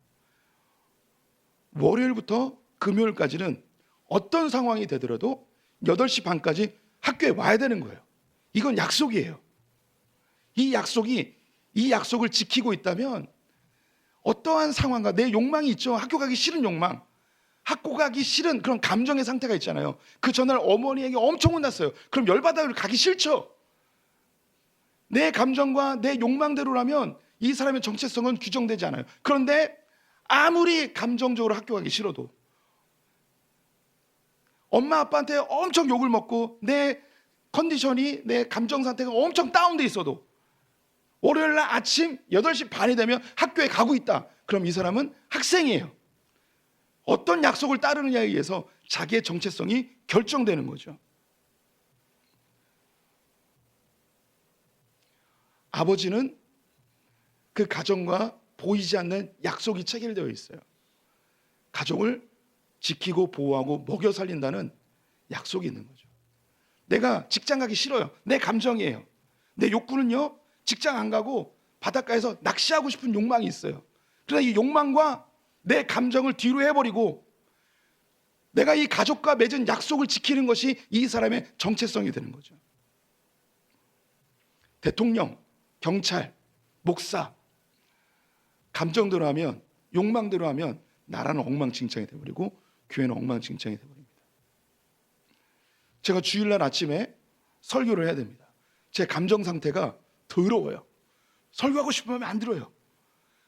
월요일부터 금요일까지는 어떤 상황이 되더라도 8시 반까지 학교에 와야 되는 거예요. 이건 약속이에요. 이 약속을 지키고 있다면 어떠한 상황과 내 욕망이 있죠. 학교 가기 싫은 욕망, 학교 가기 싫은 그런 감정의 상태가 있잖아요. 그 전날 어머니에게 엄청 혼났어요. 그럼 열받아 가기 싫죠. 내 감정과 내 욕망대로라면 이 사람의 정체성은 규정되지 않아요. 그런데 아무리 감정적으로 학교 가기 싫어도 엄마 아빠한테 엄청 욕을 먹고 내 컨디션이, 내 감정 상태가 엄청 다운돼 있어도 월요일 날 아침 8시 반이 되면 학교에 가고 있다. 그럼 이 사람은 학생이에요. 어떤 약속을 따르느냐에 의해서 자기의 정체성이 결정되는 거죠. 아버지는 그 가정과 보이지 않는 약속이 체결되어 있어요. 가족을 지키고 보호하고 먹여 살린다는 약속이 있는 거죠. 내가 직장 가기 싫어요. 내 감정이에요. 내 욕구는요, 직장 안 가고 바닷가에서 낚시하고 싶은 욕망이 있어요. 그러나 이 욕망과 내 감정을 뒤로 해버리고 내가 이 가족과 맺은 약속을 지키는 것이 이 사람의 정체성이 되는 거죠. 대통령, 경찰, 목사, 감정대로 하면, 욕망대로 하면 나라는 엉망진창이 되어버리고 교회는 엉망진창이 되어버립니다. 제가 주일날 아침에 설교를 해야 됩니다. 제 감정 상태가 더러워요. 설교하고 싶으면 안 들어요.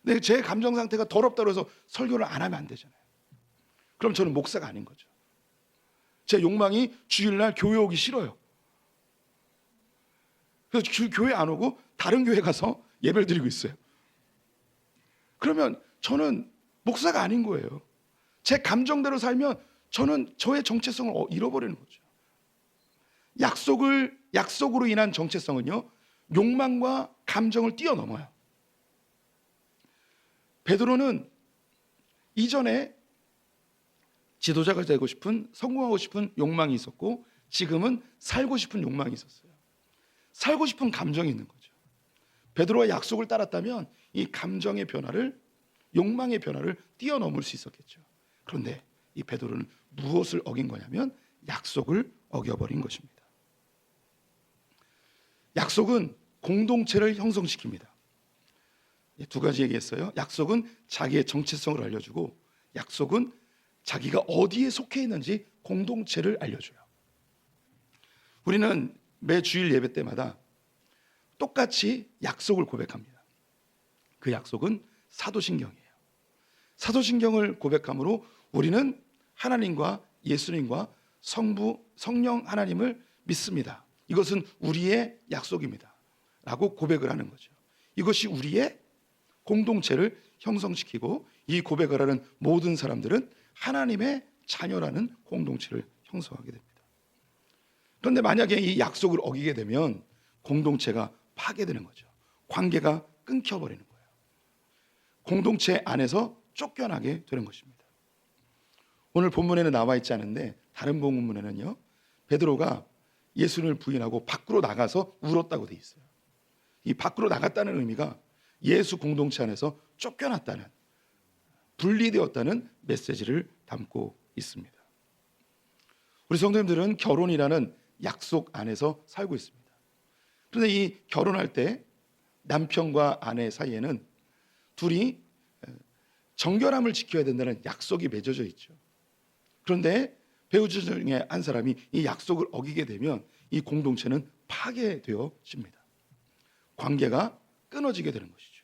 근데 제 감정 상태가 더럽다고 해서 설교를 안 하면 안 되잖아요. 그럼 저는 목사가 아닌 거죠. 제 욕망이 주일날 교회 오기 싫어요. 그래서 교회 안 오고 다른 교회 가서 예배를 드리고 있어요. 그러면 저는 목사가 아닌 거예요. 제 감정대로 살면 저는 저의 정체성을 잃어버리는 거죠. 약속으로 인한 정체성은요, 욕망과 감정을 뛰어넘어요. 베드로는 이전에 지도자가 되고 싶은, 성공하고 싶은 욕망이 있었고 지금은 살고 싶은 욕망이 있었어요. 살고 싶은 감정이 있는 거죠. 베드로와 약속을 따랐다면 이 감정의 변화를, 욕망의 변화를 뛰어넘을 수 있었겠죠. 그런데 이 베드로는 무엇을 어긴 거냐면 약속을 어겨버린 것입니다. 약속은 공동체를 형성시킵니다. 두 가지 얘기했어요. 약속은 자기의 정체성을 알려주고, 약속은 자기가 어디에 속해 있는지 공동체를 알려줘요. 우리는 매 주일 예배 때마다 똑같이 약속을 고백합니다. 그 약속은 사도신경이에요. 사도신경을 고백함으로 우리는 하나님과 예수님과 성부, 성령 하나님을 믿습니다. 이것은 우리의 약속입니다. 라고 고백을 하는 거죠. 이것이 우리의 공동체를 형성시키고 이 고백을 하는 모든 사람들은 하나님의 자녀라는 공동체를 형성하게 됩니다. 그런데 만약에 이 약속을 어기게 되면 공동체가 파괴되는 거죠. 관계가 끊겨버리는 거예요. 공동체 안에서 쫓겨나게 되는 것입니다. 오늘 본문에는 나와 있지 않은데 다른 본문에는요, 베드로가 예수님을 부인하고 밖으로 나가서 울었다고 돼 있어요. 이 밖으로 나갔다는 의미가 예수 공동체 안에서 쫓겨났다는, 분리되었다는 메시지를 담고 있습니다. 우리 성도님들은 결혼이라는 약속 안에서 살고 있습니다. 그런데 이 결혼할 때 남편과 아내 사이에는 둘이 정결함을 지켜야 된다는 약속이 맺어져 있죠. 그런데 배우자 중에 한 사람이 이 약속을 어기게 되면 이 공동체는 파괴되어집니다. 관계가 끊어지게 되는 것이죠.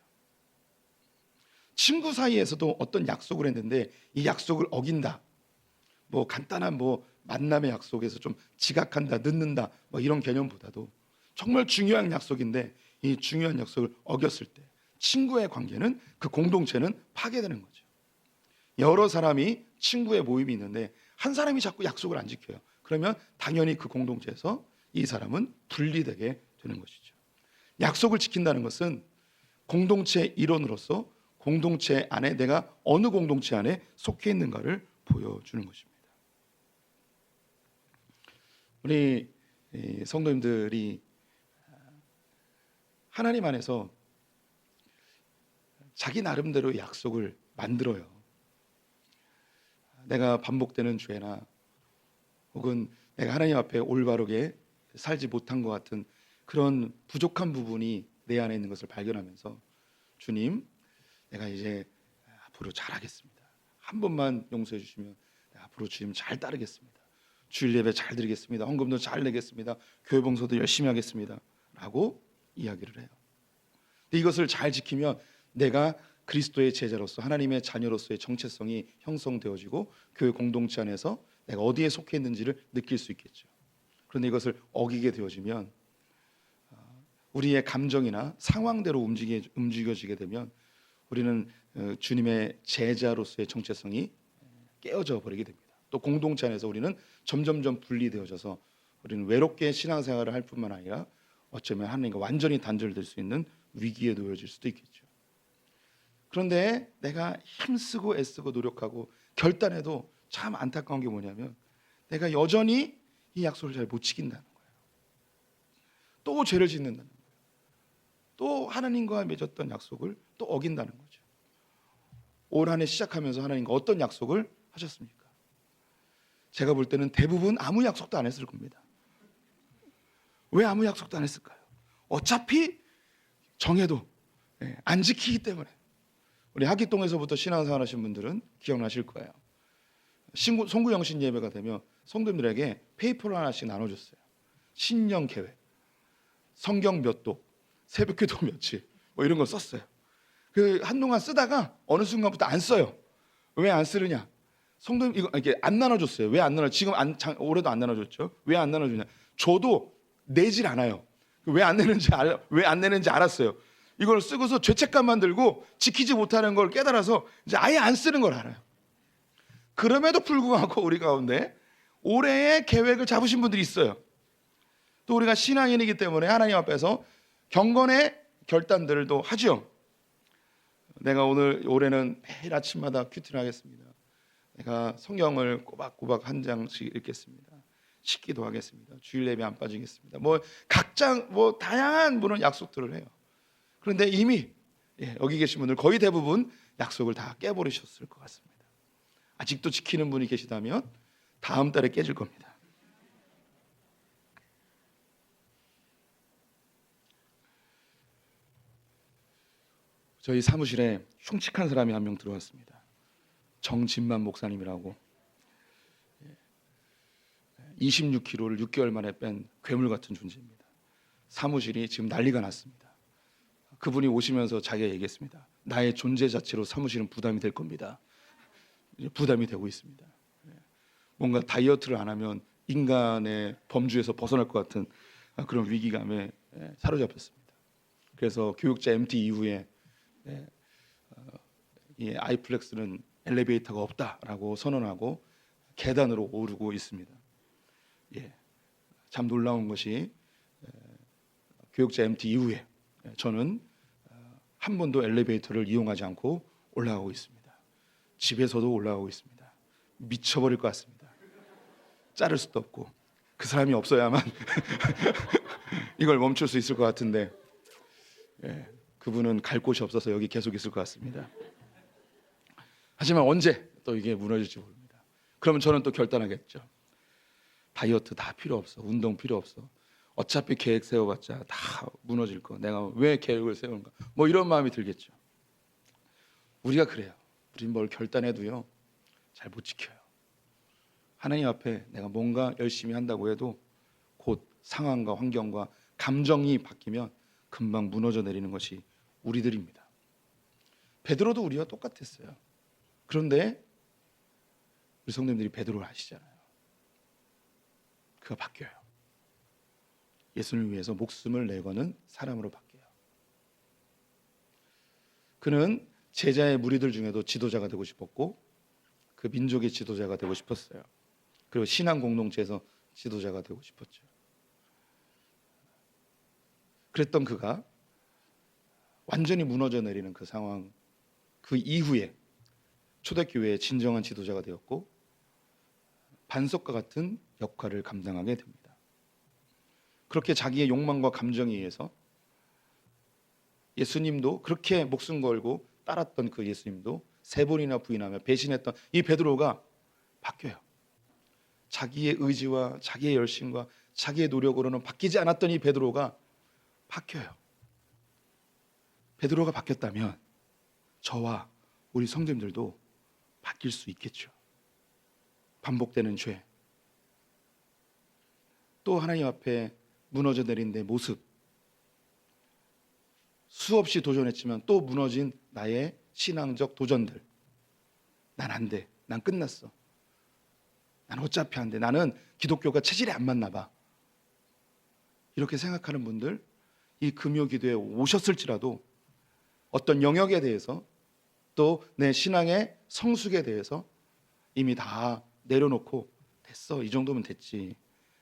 친구 사이에서도 어떤 약속을 했는데 이 약속을 어긴다, 뭐 간단한 만남의 약속에서 좀 지각한다, 늦는다, 이런 개념보다도 정말 중요한 약속인데 이 중요한 약속을 어겼을 때 친구의 관계는, 그 공동체는 파괴되는 거죠. 여러 사람이 친구의 모임이 있는데 한 사람이 자꾸 약속을 안 지켜요. 그러면 당연히 그 공동체에서 이 사람은 분리되게 되는 것이죠. 약속을 지킨다는 것은 공동체의 일원으로서 공동체 안에 내가 어느 공동체 안에 속해 있는가를 보여주는 것입니다. 우리 성도님들이 하나님 안에서 자기 나름대로 약속을 만들어요. 내가 반복되는 죄나 혹은 내가 하나님 앞에 올바르게 살지 못한 것 같은 그런 부족한 부분이 내 안에 있는 것을 발견하면서 주님, 내가 이제 앞으로 잘하겠습니다. 한 번만 용서해 주시면 앞으로 주님 잘 따르겠습니다. 주일 예배 잘 드리겠습니다. 헌금도 잘 내겠습니다. 교회 봉사도 열심히 하겠습니다. 라고 이야기를 해요. 근데 이것을 잘 지키면 내가 그리스도의 제자로서 하나님의 자녀로서의 정체성이 형성되어지고 교회 공동체 안에서 내가 어디에 속해 있는지를 느낄 수 있겠죠. 그런데 이것을 어기게 되어지면 우리의 감정이나 상황대로 움직여지게 되면 우리는 주님의 제자로서의 정체성이 깨어져 버리게 됩니다. 또 공동체 안에서 우리는 점점점 분리되어져서 우리는 외롭게 신앙생활을 할 뿐만 아니라 어쩌면 하나님과 완전히 단절될 수 있는 위기에 놓여질 수도 있겠죠. 그런데 내가 힘쓰고 애쓰고 노력하고 결단해도 참 안타까운 게 뭐냐면 내가 여전히 이 약속을 잘 못 지킨다는 거예요. 또 죄를 짓는다는 거예요. 또 하나님과 맺었던 약속을 또 어긴다는 거죠. 올 한 해 시작하면서 하나님과 어떤 약속을 하셨습니까? 제가 볼 때는 대부분 아무 약속도 안 했을 겁니다. 왜 아무 약속도 안 했을까요? 어차피 정해도 안 지키기 때문에. 우리 하기동에서부터 신앙생활 하신 분들은 기억나실 거예요. 송구영신 예배가 되면 성도님들에게 페이퍼를 하나씩 나눠줬어요. 신년 계획, 성경 몇 도, 새벽기도 며칠 뭐 이런 거 썼어요. 그 한동안 쓰다가 어느 순간부터 안 써요. 왜 안 쓰느냐? 성도님 이거 이렇게 안 나눠줬어요. 왜 안 나눠? 지금 올해도 안 나눠줬죠. 왜 안 나눠주냐? 저도 내질 않아요. 왜 안 내는지 알았어요. 이걸 쓰고서 죄책감만 들고 지키지 못하는 걸 깨달아서 이제 아예 안 쓰는 걸 알아요. 그럼에도 불구하고 우리 가운데 올해의 계획을 잡으신 분들이 있어요. 또 우리가 신앙인이기 때문에 하나님 앞에서 경건의 결단들도 하죠. 내가 올해는 매일 아침마다 큐티를 하겠습니다. 내가 성경을 꼬박꼬박 한 장씩 읽겠습니다. 식기도 하겠습니다. 주일 예배 안 빠지겠습니다. 각자 다양한 그런 약속들을 해요. 그런데 이미 여기 계신 분들 거의 대부분 약속을 다 깨버리셨을 것 같습니다. 아직도 지키는 분이 계시다면 다음 달에 깨질 겁니다. 저희 사무실에 흉측한 사람이 한 명 들어왔습니다. 정진만 목사님이라고 26kg를 6개월 만에 뺀 괴물 같은 존재입니다. 사무실이 지금 난리가 났습니다. 그분이 오시면서 자기가 얘기했습니다. 나의 존재 자체로 사무실은 부담이 될 겁니다. 부담이 되고 있습니다. 뭔가 다이어트를 안 하면 인간의 범주에서 벗어날 것 같은 그런 위기감에 사로잡혔습니다. 그래서 교육자 MT 이후에 이 아이플렉스는 엘리베이터가 없다라고 선언하고 계단으로 오르고 있습니다. 참 놀라운 것이 교육자 MT 이후에 저는 한 번도 엘리베이터를 이용하지 않고 올라가고 있습니다. 집에서도 올라가고 있습니다. 미쳐버릴 것 같습니다. 자를 수도 없고 그 사람이 없어야만 이걸 멈출 수 있을 것 같은데 그분은 갈 곳이 없어서 여기 계속 있을 것 같습니다. 하지만 언제 또 이게 무너질지 모릅니다. 그러면 저는 또 결단하겠죠. 다이어트 다 필요 없어. 운동 필요 없어. 어차피 계획 세워봤자 다 무너질 거. 내가 왜 계획을 세우는가. 이런 마음이 들겠죠. 우리가 그래요. 우린 뭘 결단해도요 잘 못 지켜요. 하나님 앞에 내가 뭔가 열심히 한다고 해도 곧 상황과 환경과 감정이 바뀌면 금방 무너져 내리는 것이 우리들입니다. 베드로도 우리와 똑같았어요. 그런데 우리 성도님들이 베드로를 아시잖아요. 그가 바뀌어요. 예수님을 위해서 목숨을 내거는 사람으로 바뀌어요. 그는 제자의 무리들 중에도 지도자가 되고 싶었고 그 민족의 지도자가 되고 싶었어요. 그리고 신앙 공동체에서 지도자가 되고 싶었죠. 그랬던 그가 완전히 무너져 내리는 그 상황, 그 이후에 초대교회의 진정한 지도자가 되었고 반석과 같은 역할을 감당하게 됩니다. 그렇게 자기의 욕망과 감정에 의해서 예수님도 그렇게 목숨 걸고 따랐던 그 예수님도 3번이나 부인하며 배신했던 이 베드로가 바뀌어요. 자기의 의지와 자기의 열심과 자기의 노력으로는 바뀌지 않았던 이 베드로가 바뀌어요. 베드로가 바뀌었다면 저와 우리 성도님들도 바뀔 수 있겠죠. 반복되는 죄, 또 하나님 앞에 무너져 내린 내 모습, 수없이 도전했지만 또 무너진 나의 신앙적 도전들. 난 안 돼. 난 끝났어. 난 어차피 안 돼. 나는 기독교가 체질에 안 맞나 봐. 이렇게 생각하는 분들, 이 금요 기도에 오셨을지라도 어떤 영역에 대해서 또 내 신앙의 성숙에 대해서 이미 다 내려놓고 됐어. 이 정도면 됐지.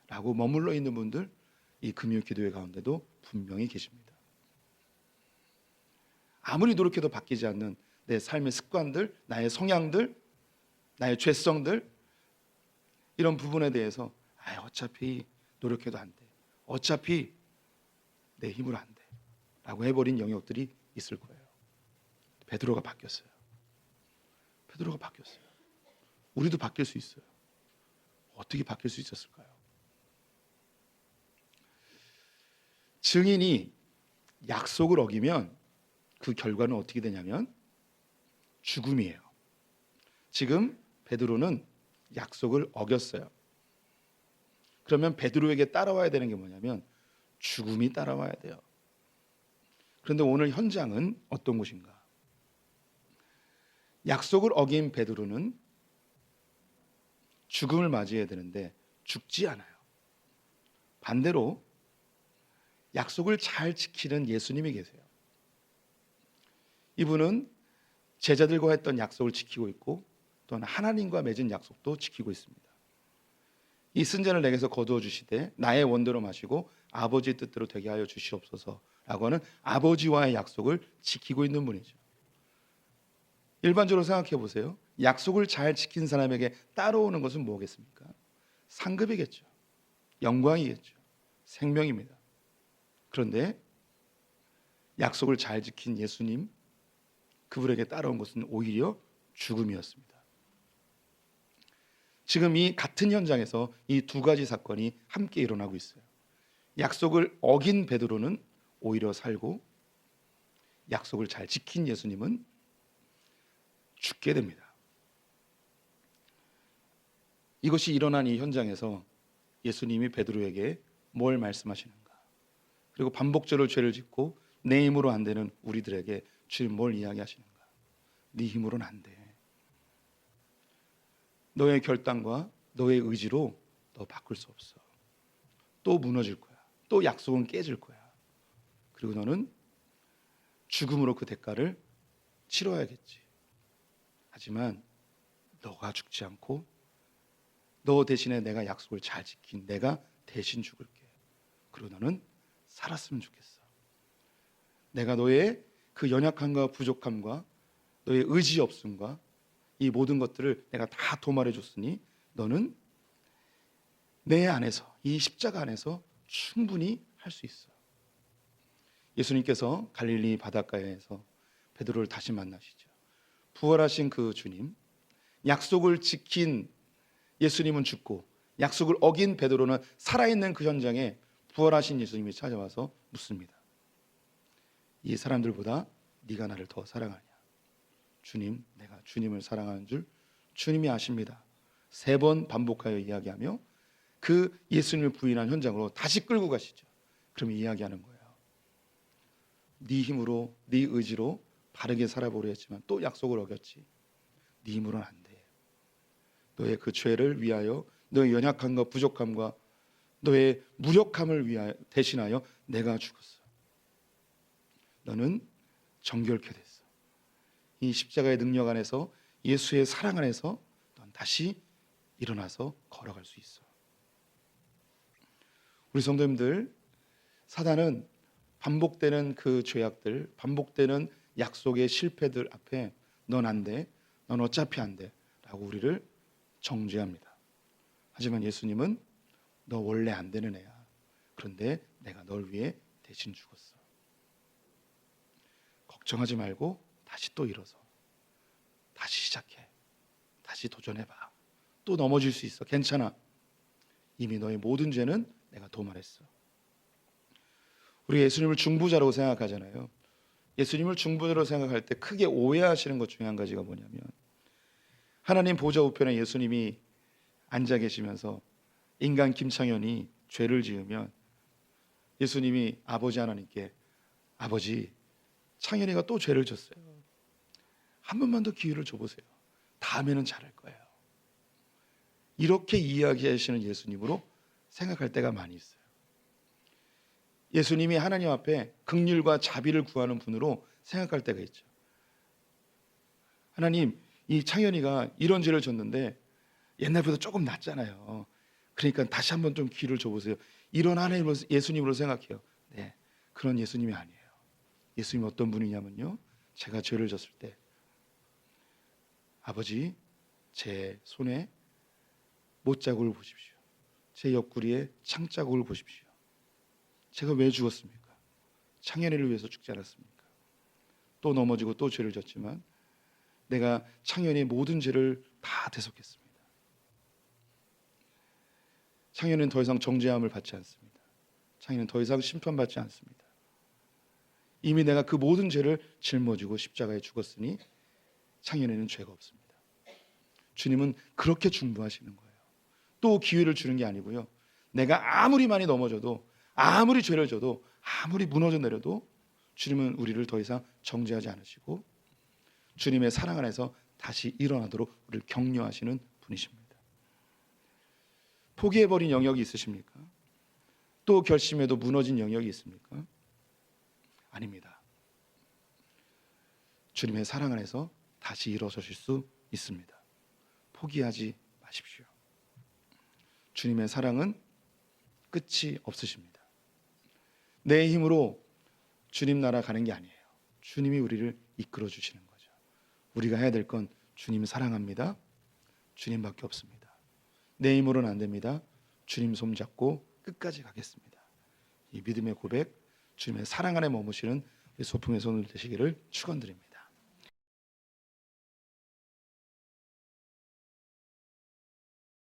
라고 머물러 있는 분들, 이 금요 기도회 가운데도 분명히 계십니다. 아무리 노력해도 바뀌지 않는 내 삶의 습관들, 나의 성향들, 나의 죄성들, 이런 부분에 대해서 어차피 노력해도 안 돼. 어차피 내 힘으로 안 돼. 라고 해버린 영역들이 있을 거예요. 베드로가 바뀌었어요. 베드로가 바뀌었어요. 우리도 바뀔 수 있어요. 어떻게 바뀔 수 있었을까요? 증인이 약속을 어기면 그 결과는 어떻게 되냐면 죽음이에요. 지금 베드로는 약속을 어겼어요. 그러면 베드로에게 따라와야 되는 게 뭐냐면 죽음이 따라와야 돼요. 그런데 오늘 현장은 어떤 곳인가? 약속을 어긴 베드로는 죽음을 맞이해야 되는데 죽지 않아요. 반대로 약속을 잘 지키는 예수님이 계세요. 이분은 제자들과 했던 약속을 지키고 있고 또한 하나님과 맺은 약속도 지키고 있습니다. 이 쓴잔을 내게서 거두어 주시되 나의 원대로 마시고 아버지의 뜻대로 되게 하여 주시옵소서라고 하는 아버지와의 약속을 지키고 있는 분이죠. 일반적으로 생각해 보세요. 약속을 잘 지킨 사람에게 따라오는 것은 뭐겠습니까? 상급이겠죠. 영광이겠죠. 생명입니다. 그런데 약속을 잘 지킨 예수님, 그분에게 따라온 것은 오히려 죽음이었습니다. 지금 이 같은 현장에서 이 두 가지 사건이 함께 일어나고 있어요. 약속을 어긴 베드로는 오히려 살고 약속을 잘 지킨 예수님은 죽게 됩니다. 이것이 일어난 이 현장에서 예수님이 베드로에게 뭘 말씀하시는가? 그리고 반복적으로 죄를 짓고 내 힘으로 안 되는 우리들에게 주님 뭘 이야기하시는가? 네 힘으로는 안 돼. 너의 결단과 너의 의지로 너 바꿀 수 없어. 또 무너질 거야. 또 약속은 깨질 거야. 그리고 너는 죽음으로 그 대가를 치러야겠지. 하지만 너가 죽지 않고 너 대신에 내가 약속을 잘 지킨 내가 대신 죽을게. 그리고 너는 살았으면 좋겠어. 내가 너의 그 연약함과 부족함과 너의 의지 없음과 이 모든 것들을 내가 다 도말해 줬으니 너는 내 안에서 이 십자가 안에서 충분히 할 수 있어. 예수님께서 갈릴리 바닷가에서 베드로를 다시 만나시죠. 부활하신 그 주님, 약속을 지킨 예수님은 죽고 약속을 어긴 베드로는 살아있는 그 현장에 부활하신 예수님이 찾아와서 묻습니다. 이 사람들보다 네가 나를 더 사랑하냐? 주님, 내가 주님을 사랑하는 줄 주님이 아십니다. 3번 반복하여 이야기하며 그 예수님을 부인한 현장으로 다시 끌고 가시죠. 그럼 이야기하는 거예요. 네 힘으로 네 의지로 바르게 살아보려 했지만 또 약속을 어겼지. 네 힘으로는 안 돼. 너의 그 죄를 위하여 너의 연약함과 부족함과 너의 무력함을 위하여 대신하여 내가 죽었어. 너는 정결케 됐어. 이 십자가의 능력 안에서 예수의 사랑 안에서 넌 다시 일어나서 걸어갈 수 있어. 우리 성도님들, 사단은 반복되는 그 죄악들, 반복되는 약속의 실패들 앞에 넌 안 돼, 넌 어차피 안 돼 라고 우리를 정죄합니다. 하지만 예수님은 너 원래 안 되는 애야. 그런데 내가 널 위해 대신 죽었어. 걱정하지 말고 다시 또 일어서. 다시 시작해. 다시 도전해봐. 또 넘어질 수 있어. 괜찮아. 이미 너의 모든 죄는 내가 도말했어. 우리 예수님을 중보자라고 생각하잖아요. 예수님을 중보자로 생각할 때 크게 오해하시는 것 중에 한 가지가 뭐냐면, 하나님 보좌 우편에 예수님이 앉아 계시면서 인간 김창현이 죄를 지으면 예수님이 아버지 하나님께, 아버지, 창현이가 또 죄를 졌어요. 한 번만 더 기회를 줘보세요. 다음에는 잘할 거예요. 이렇게 이야기하시는 예수님으로 생각할 때가 많이 있어요. 예수님이 하나님 앞에 긍휼과 자비를 구하는 분으로 생각할 때가 있죠. 하나님, 이 창현이가 이런 죄를 졌는데 옛날보다 조금 낫잖아요. 그러니까 다시 한번 좀 기회를 줘보세요. 이런 하나님으로, 예수님으로 생각해요. 네, 그런 예수님이 아니에요. 예수님이 어떤 분이냐면요, 제가 죄를 졌을 때, 아버지, 제 손에 못자국을 보십시오. 제 옆구리에 창자국을 보십시오. 제가 왜 죽었습니까? 창현이를 위해서 죽지 않았습니까? 또 넘어지고 또 죄를 졌지만 내가 창현이의 모든 죄를 다 대속했습니다. 창현이는 더 이상 정죄함을 받지 않습니다. 창현이는 더 이상 심판받지 않습니다. 이미 내가 그 모든 죄를 짊어지고 십자가에 죽었으니 창현이는 죄가 없습니다. 주님은 그렇게 중보하시는 거예요. 또 기회를 주는 게 아니고요, 내가 아무리 많이 넘어져도, 아무리 죄를 져도, 아무리 무너져 내려도 주님은 우리를 더 이상 정죄하지 않으시고 주님의 사랑 안에서 다시 일어나도록 우리를 격려하시는 분이십니다. 포기해버린 영역이 있으십니까? 또 결심해도 무너진 영역이 있습니까? 아닙니다. 주님의 사랑 안에서 다시 일어서실 수 있습니다. 포기하지 마십시오. 주님의 사랑은 끝이 없으십니다. 내 힘으로 주님 나라 가는 게 아니에요. 주님이 우리를 이끌어 주시는 거죠. 우리가 해야 될 건 주님 사랑합니다. 주님밖에 없습니다. 내 힘으로는 안 됩니다. 주님 손잡고 끝까지 가겠습니다. 이 믿음의 고백, 주님의 사랑 안에 머무시는 소풍의 손을 되시기를 축원드립니다.